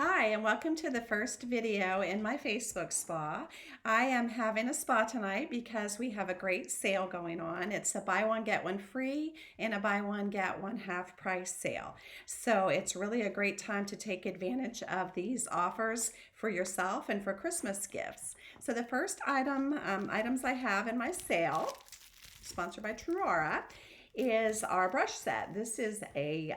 Hi, and welcome to the first video in my Facebook spa. I am having a spa tonight because we have a great sale going on. It's a buy one, get one free and a buy one, get one half price sale. So it's really a great time to take advantage of these offers for yourself and for Christmas gifts. So the first items I have in my sale, sponsored by Truara, is our brush set. This is a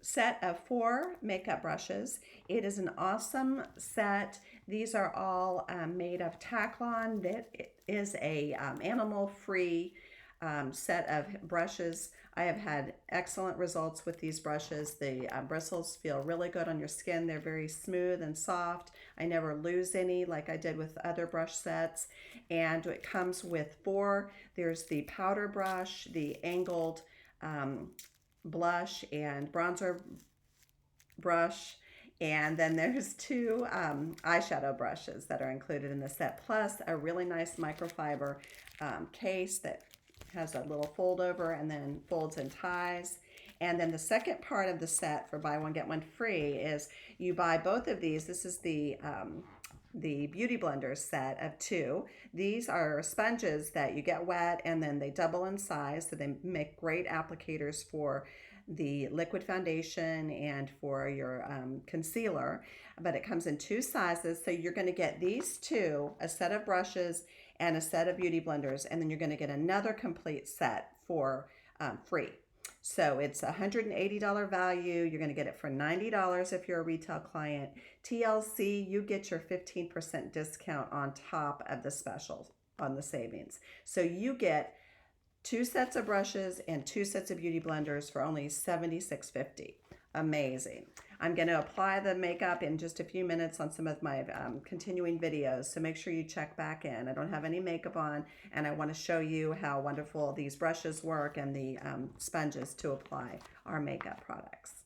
set of 4 makeup brushes. It is an awesome set. These are all made of Taklon. That is a animal-free set of brushes. I have had excellent results with these brushes. The bristles feel really good on your skin. They're very smooth and soft. I never lose any like I did with other brush sets. And it comes with 4. There's the powder brush, the angled blush and bronzer brush, and then there's 2 eyeshadow brushes that are included in the set, plus a really nice microfiber case that has a little fold over and then folds and ties. And then the second part of the set for buy one get one free is you buy both of these. This is the Beauty Blender set of 2. These are sponges that you get wet and then they double in size, so they make great applicators for the liquid foundation and for your concealer. But it comes in 2 sizes, so you're going to get these 2, a set of brushes and a set of Beauty Blenders, and then you're going to get another complete set for free. So it's a $180 value. You're going to get it for $90 if you're a retail client. TLC, you get your 15% discount on top of the specials on the savings. So you get 2 sets of brushes and 2 sets of Beauty Blenders for only $76.50. Amazing. I'm going to apply the makeup in just a few minutes on some of my continuing videos, so make sure you check back in. I don't have any makeup on, and I want to show you how wonderful these brushes work and the sponges to apply our makeup products.